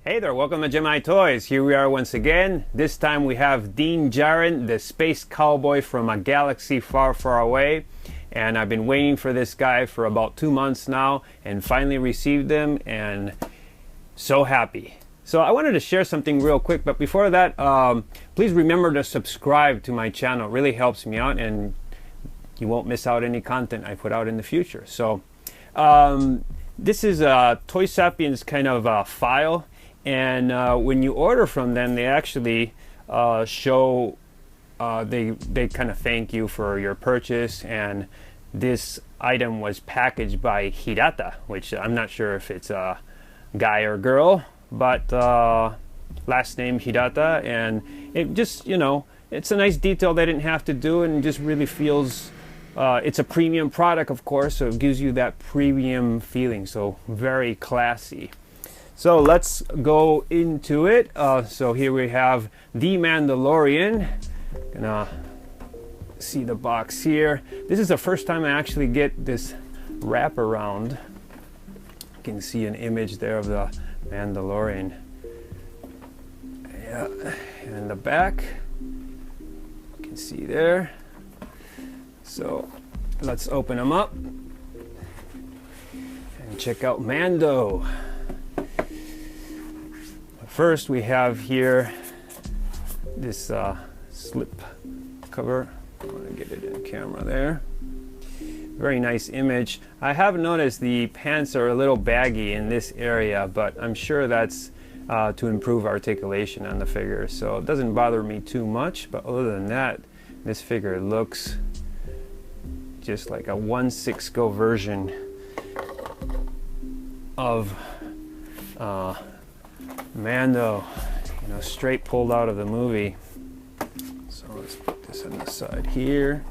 Hey there, welcome to GemIIToys. Here we are once again. This time we have Djarin, the space cowboy from a galaxy far, far away. And I've been waiting for this guy for about 2 months now and finally received him and so happy. So I wanted to share something real quick, but before that, please remember to subscribe to my channel. It really helps me out and you won't miss out any content I put out in the future. So this is a Toy Sapiens kind of file. And when you order from them, they actually show, they kind of thank you for your purchase. And this item was packaged by Hirata, which I'm not sure if it's a guy or girl, but last name Hirata. And it just, you know, it's a nice detail they didn't have to do, and just really feels, it's a premium product, of course, so it gives you that premium feeling. So very classy. So let's go into it. So here we have the Mandalorian. Gonna see the box here. This is the first time I actually get this wraparound. You can see an image there of the Mandalorian. Yeah, and the back, you can see there. So let's open them up and check out Mando. First, we have here this slip cover. I want to get it in camera there. Very nice image. I have noticed the pants are a little baggy in this area, but I'm sure that's to improve articulation on the figure, so it doesn't bother me too much. But other than that, this figure looks just like a 1/6 version of Mando, you know, straight pulled out of the movie. So let's put this on the side here.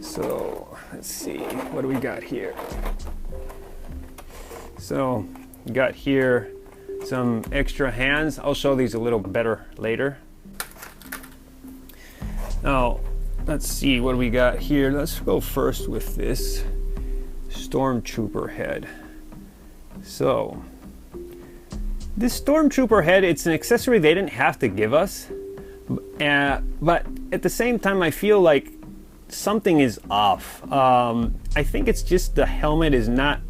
So let's see, what do we got here? So you got here some extra hands. I'll show these a little better later. Now let's see what we got here. Let's go first with this Stormtrooper head. So this Stormtrooper head, it's an accessory they didn't have to give us, but at the same time I feel like something is off. I think it's just the helmet is not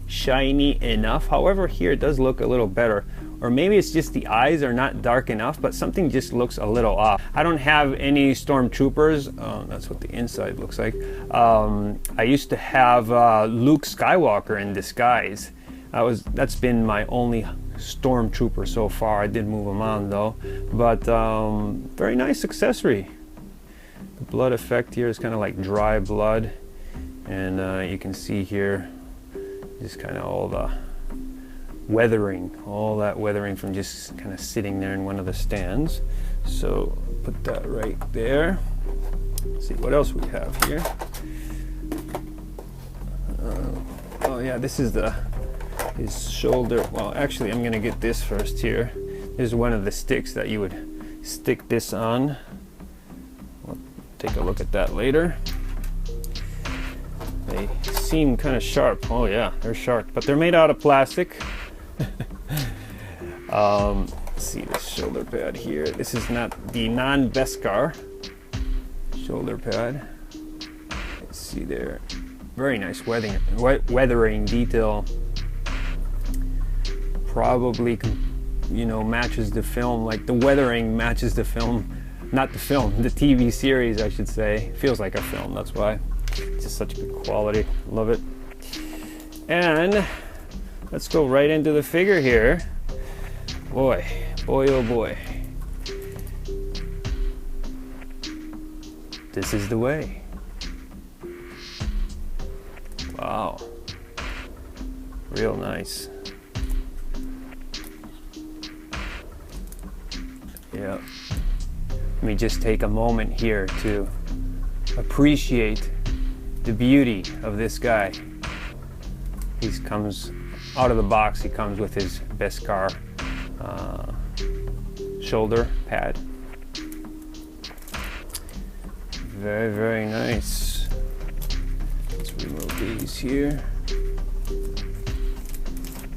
shiny enough. However, here it does look a little better, or maybe it's just the eyes are not dark enough, but something just looks a little off. I don't have any Stormtroopers. That's what the inside looks like. I used to have Luke Skywalker in disguise. That's been my only Stormtrooper so far. I did move him on though, but very nice accessory. The blood effect here is kind of like dry blood, and you can see here just kind of all the weathering, all that weathering from just kind of sitting there in one of the stands. So put that right there. Let's see what else we have here. Oh yeah, this is his shoulder. Well, actually, I'm gonna get this first here. This is one of the sticks that you would stick this on. We'll take a look at that later. They seem kind of sharp. Oh yeah, they're sharp, but they're made out of plastic. Let's see this shoulder pad here. This is not the non-Beskar shoulder pad. Let's see there. Very nice weathering detail. Probably, you know, matches the film. Like the weathering matches the film, not the film, the TV series, I should say. Feels like a film, that's why. It's just such good quality. Love it. And let's go right into the figure here. Boy, oh boy. This is the way. Wow. Real nice. Yeah. Let me just take a moment here to appreciate the beauty of this guy. He comes out of the box, he comes with his Beskar shoulder pad. Very, very nice. Let's remove these here.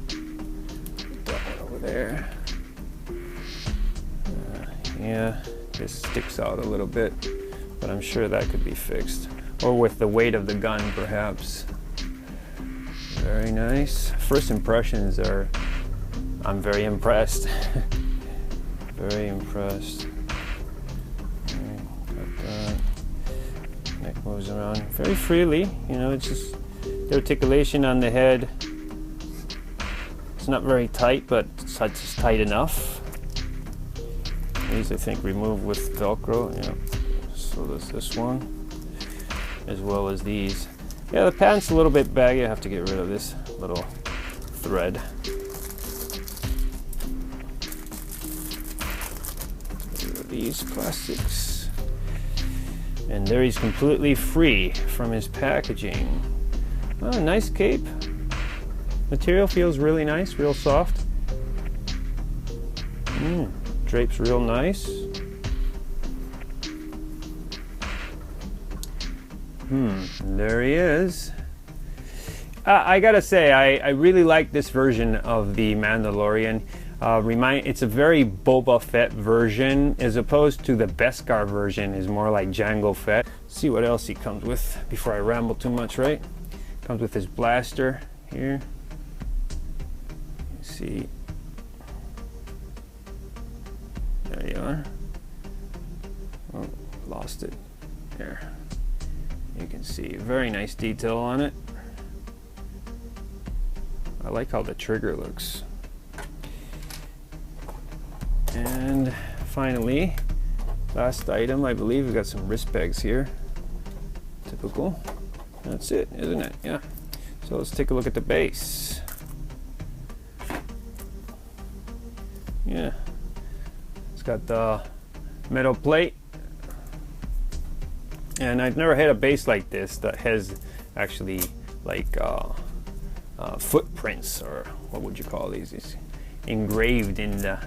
Put that one over there. Yeah, this sticks out a little bit, but I'm sure that could be fixed. Or with the weight of the gun, perhaps. Very nice. First impressions are, I'm very impressed. Very impressed. Got that. Neck moves around very freely. You know, it's just the articulation on the head. It's not very tight, but it's just tight enough. These, I think, remove with Velcro. Yeah. So there's this one, as well as these. Yeah, the pant's a little bit baggy. I have to get rid of this little thread. Get rid of these plastics. And there he's completely free from his packaging. Oh, nice cape. Material feels really nice, real soft. Drapes real nice. There he is. I gotta say, I really like this version of the Mandalorian. It's a very Boba Fett version, as opposed to the Beskar version is more like Jango Fett. See what else he comes with before I ramble too much, right? Comes with his blaster here. See. There you are. Oh, lost it. There. You can see very nice detail on it. I like how the trigger looks. And finally, last item, I believe we got some wrist pegs here. Typical. That's it, isn't it? Yeah. So let's take a look at the base. Yeah. It's got the metal plate. And I've never had a base like this that has actually like footprints, or what would you call these? It's engraved in the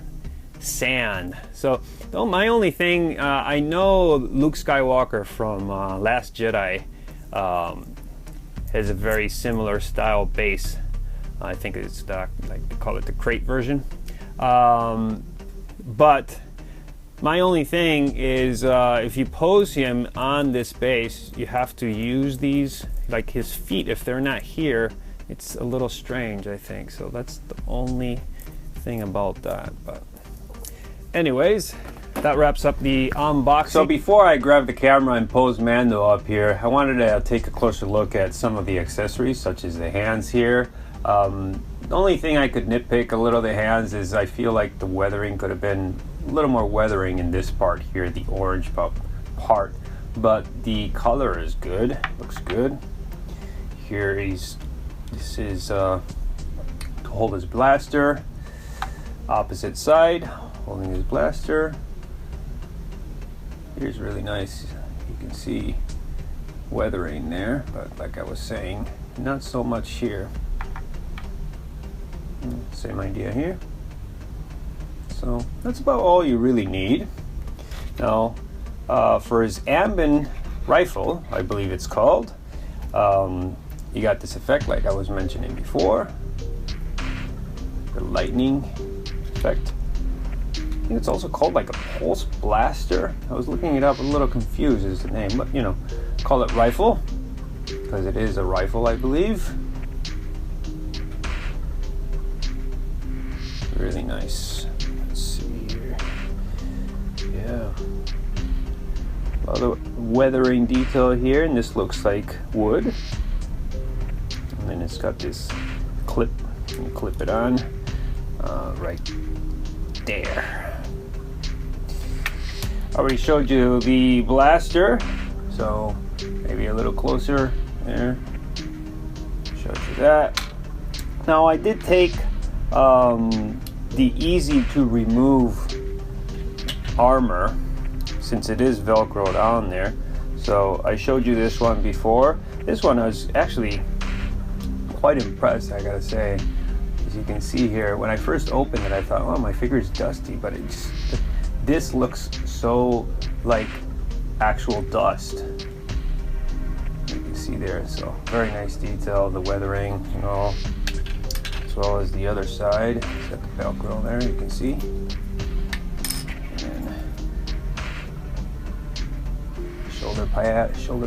sand. So my only thing, I know Luke Skywalker from Last Jedi has a very similar style base. I think it's the, like they call it the crate version. But my only thing is, if you pose him on this base, you have to use these, like his feet, if they're not here, it's a little strange, I think. So that's the only thing about that. But anyways, that wraps up the unboxing. So before I grab the camera and pose Mando up here, I wanted to take a closer look at some of the accessories, such as the hands here. The only thing I could nitpick a little of the hands is I feel like the weathering could have been a little more weathering in this part here, the orange part, but the color is good, looks good. Here this is to hold his blaster, opposite side, holding his blaster. Here's really nice, you can see weathering there, but like I was saying, not so much here. Same idea here. So that's about all you really need. Now, for his Ambin rifle, I believe it's called, you got this effect like I was mentioning before, the lightning effect. I think it's also called like a pulse blaster. I was looking it up, a little confused is the name, but you know, call it rifle because it is a rifle, I believe. Really nice. Let's see here. Yeah. A lot of weathering detail here, and this looks like wood. And then it's got this clip. You clip it on right there. I already showed you the blaster, so maybe a little closer there. Showed you that. Now I did take the easy to remove armor, since it is velcroed on there. So I showed you this one before. This one I was actually quite impressed, I gotta say. As you can see here, when I first opened it I thought, oh, my finger's dusty, but this looks so like actual dust. You can see there, so very nice detail, the weathering and all. as well as the other side. It's got the Velcro there, you can see. And shoulder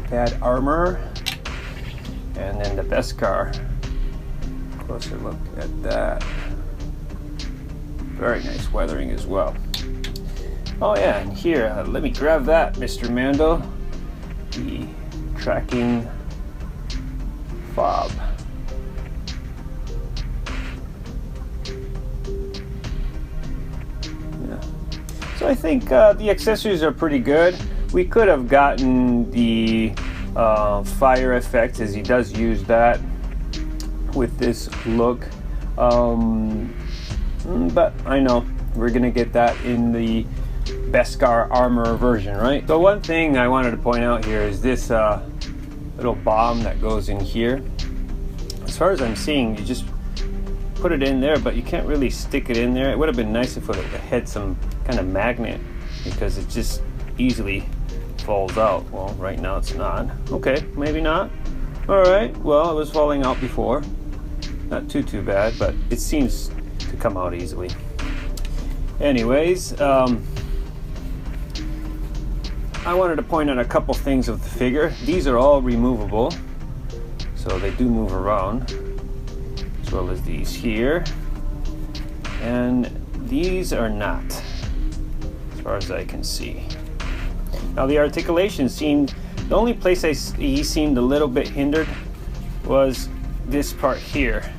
pad armor. And then the Beskar. Closer look at that. Very nice weathering as well. Oh yeah, and here, let me grab that, Mr. Mando. The tracking fob. Yeah. So I think the accessories are pretty good. We could have gotten the fire effect, as he does use that with this look. But I know we're gonna get that in the Beskar armor version, right? So one thing I wanted to point out here is this little bomb that goes in here. As far as I'm seeing, you just put it in there, but you can't really stick it in there. It would have been nice if it had some kind of magnet, because it just easily falls out. Well, right now it's not. Okay, maybe not. All right, well, it was falling out before. Not too bad, but it seems to come out easily. Anyways, I wanted to point out a couple things of the figure. These are all removable, so they do move around, as well as these here. And these are not, as far as I can see. Now the articulation seemed, the only place he seemed a little bit hindered was this part here.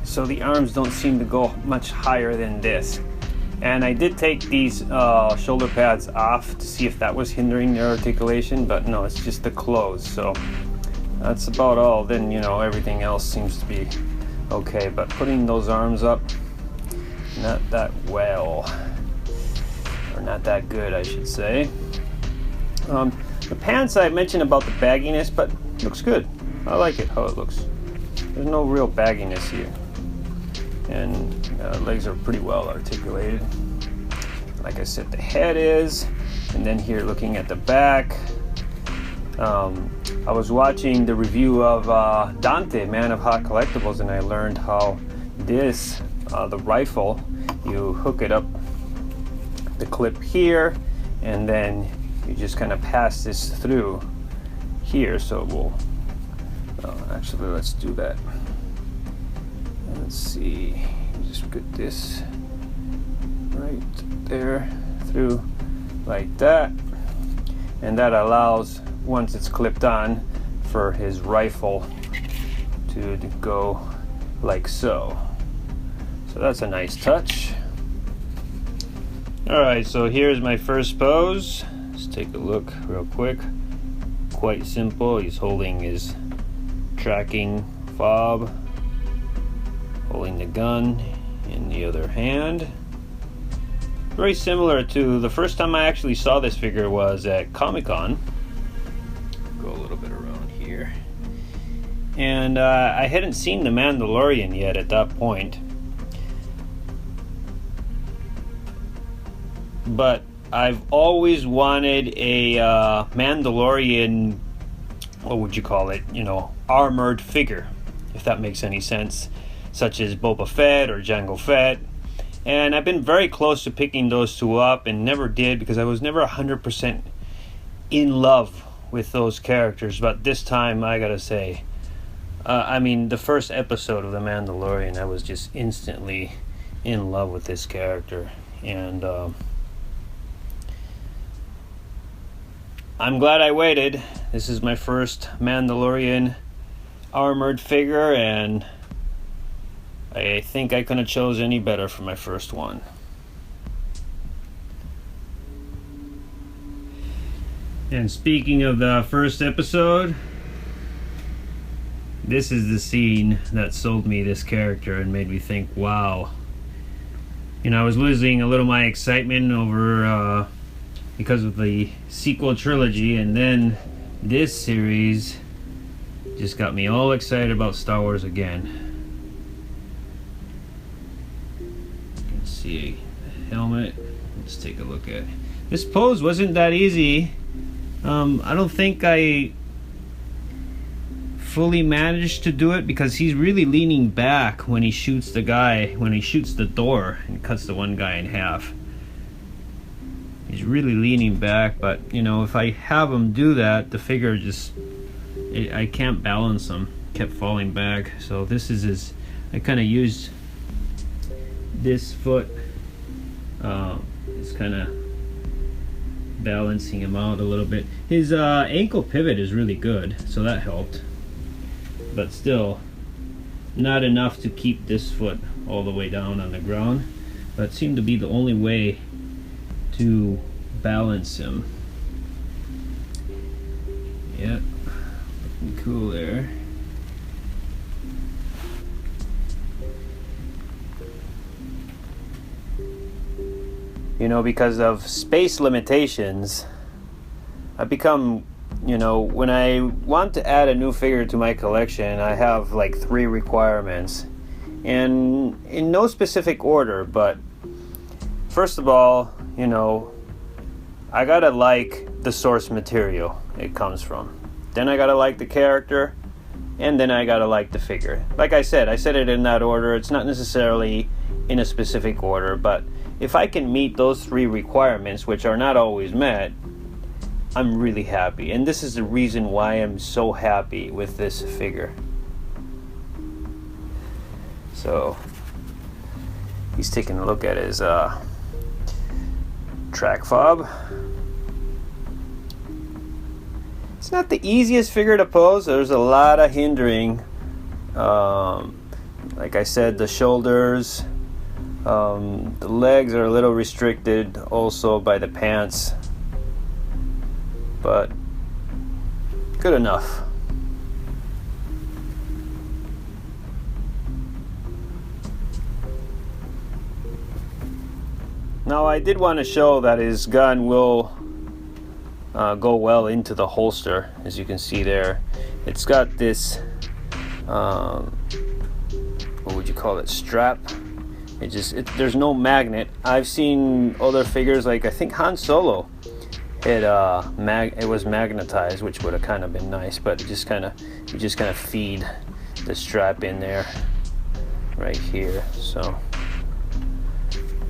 So the arms don't seem to go much higher than this. And I did take these shoulder pads off to see if that was hindering their articulation, but no, it's just the clothes. So that's about all. Then, you know, everything else seems to be okay. But putting those arms up, not that well, or not that good, I should say. The pants, I mentioned about the bagginess, but looks good. I like it how it looks. There's no real bagginess here. And legs are pretty well articulated. Like I said, the head is, and then here looking at the back, I was watching the review of Dante, Man of Hot Collectibles, and I learned how this, the rifle, you hook it up, the clip here, and then you just kind of pass this through here. So we'll, actually let's do that. Let's see, just put this right there through like that, and that allows, once it's clipped on, for his rifle to go like so. So that's a nice touch. Alright, so here's my first pose. Let's take a look real quick. Quite simple. He's holding his tracking fob, holding the gun in the other hand. Very similar to the first time I actually saw this figure was at Comic-Con. Go a little bit around here. And I hadn't seen the Mandalorian yet at that point. But I've always wanted a Mandalorian, what would you call it, you know, armored figure, if that makes any sense, such as Boba Fett or Jango Fett. And I've been very close to picking those two up and never did, because I was never 100% in love with those characters. But this time, I gotta say, I mean, the first episode of The Mandalorian, I was just instantly in love with this character. And I'm glad I waited. This is my first Mandalorian armored figure, and I think I couldn't have chose any better for my first one. And speaking of the first episode, this is the scene that sold me this character and made me think, wow. You know, I was losing a little my excitement over because of the sequel trilogy, and then this series just got me all excited about Star Wars again. See the helmet. Let's take a look at it. This pose wasn't that easy. I don't think I fully managed to do it because he's really leaning back when he shoots the guy, when he shoots the door and cuts the one guy in half. He's really leaning back, but you know, if I have him do that, the figure just, I can't balance him. Kept falling back. So this is his, I kind of used this foot, it's kind of balancing him out a little bit. His ankle pivot is really good, so that helped, but still not enough to keep this foot all the way down on the ground, but it seemed to be the only way to balance him. Yeah, looking cool there. You know, because of space limitations, I've become, you know, when I want to add a new figure to my collection, I have like 3 requirements, and in no specific order, but first of all, you know, I gotta like the source material it comes from. Then I gotta like the character, and then I gotta like the figure. Like I said it in that order. It's not necessarily in a specific order, but if I can meet those 3 requirements, which are not always met, I'm really happy. And this is the reason why I'm so happy with this figure. So he's taking a look at his track fob. It's not the easiest figure to pose. There's a lot of hindering. Like I said, the shoulders, the legs are a little restricted also by the pants, but good enough. Now I did want to show that his gun will go well into the holster, as you can see there. It's got this, what would you call it, strap. There's no magnet. I've seen other figures, like I think Han Solo, it was magnetized, which would have kind of been nice, but you just kind of feed the strap in there, right here. So,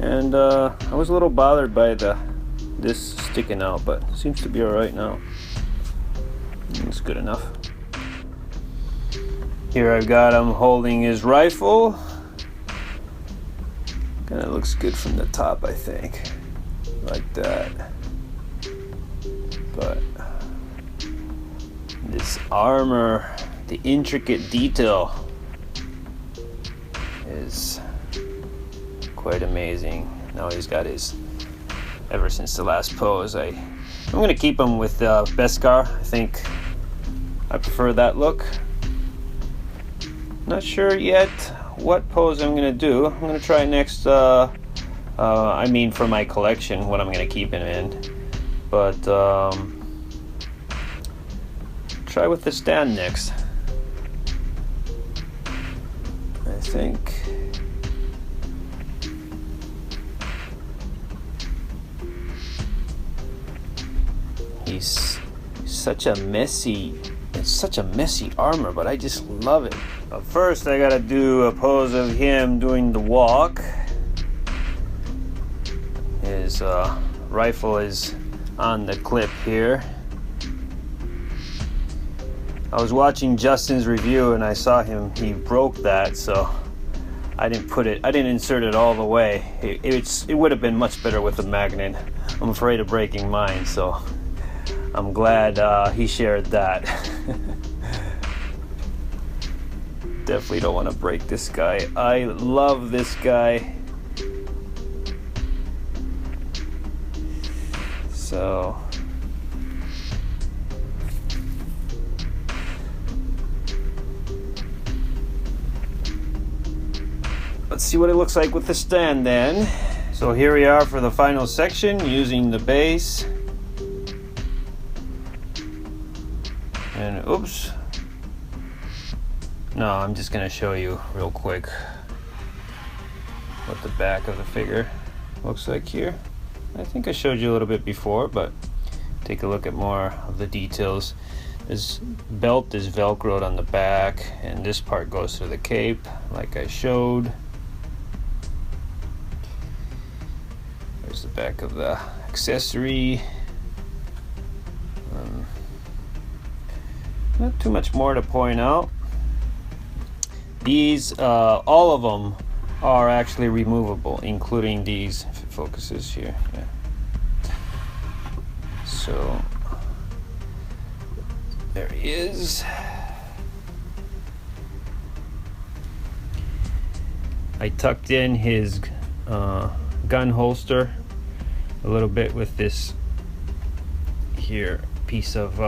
and I was a little bothered by this sticking out, but it seems to be all right now. It's good enough. Here I've got him holding his rifle. Kind of looks good from the top, I think, like that. But this armor, the intricate detail is quite amazing. Now he's got his, ever since the last pose, I'm gonna keep him with Beskar. I think I prefer that look. Not sure yet what pose I'm gonna do. I'm gonna try next, I mean for my collection, what I'm gonna keep him in. But try with the stand next. I think he's such a messy, it's such a messy armor, but I just love it. But first I gotta do a pose of him doing the walk. His rifle is on the clip here. I was watching Justin's review and I saw he broke that, so I didn't insert it all the way. It would have been much better with a magnet. I'm afraid of breaking mine, so I'm glad he shared that. Definitely don't want to break this guy. I love this guy. So let's see what it looks like with the stand then. So here we are for the final section, using the base. And oops. No, I'm just gonna show you real quick what the back of the figure looks like here. I think I showed you a little bit before, but take a look at more of the details. This belt is velcroed on the back, and this part goes to the cape like I showed. There's the back of the accessory. Not too much more to point out. These, all of them are actually removable, including these, if it focuses here. Yeah. So there he is. I tucked in his gun holster a little bit with this here piece of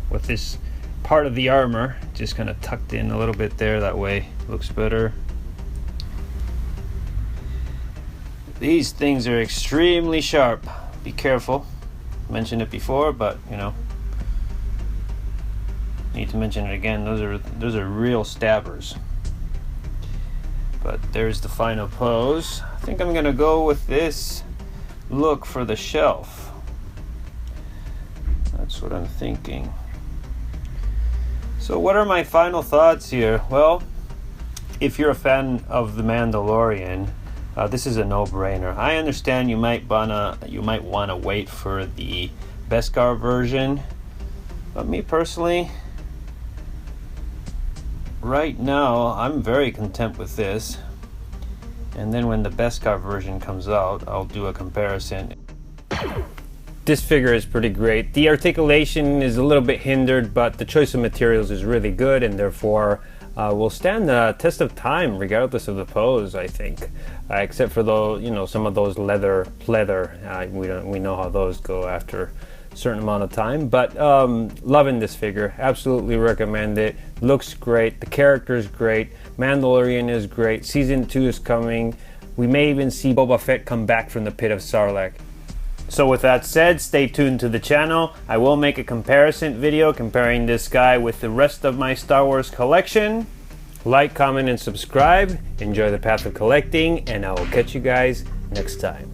with this part of the armor, just kind of tucked in a little bit there, that way it looks better. These things are extremely sharp. Be careful. Mentioned it before, but you know, need to mention it again. Those are real stabbers. But there's the final pose. I think I'm gonna go with this look for the shelf. That's what I'm thinking. So what are my final thoughts here? Well, if you're a fan of the Mandalorian, this is a no-brainer. I understand you might wanna wait for the Beskar version, but me personally, right now I'm very content with this. And then when the Beskar version comes out, I'll do a comparison. This figure is pretty great. The articulation is a little bit hindered, but the choice of materials is really good, and therefore will stand the test of time regardless of the pose, I think. Except for those, you know, some of those leather pleather. We know how those go after a certain amount of time. But loving this figure, absolutely recommend it. Looks great. The character is great. Mandalorian is great. Season 2 is coming. We may even see Boba Fett come back from the pit of Sarlacc. So with that said, stay tuned to the channel. I will make a comparison video comparing this guy with the rest of my Star Wars collection. Like, comment, and subscribe. Enjoy the path of collecting, and I will catch you guys next time.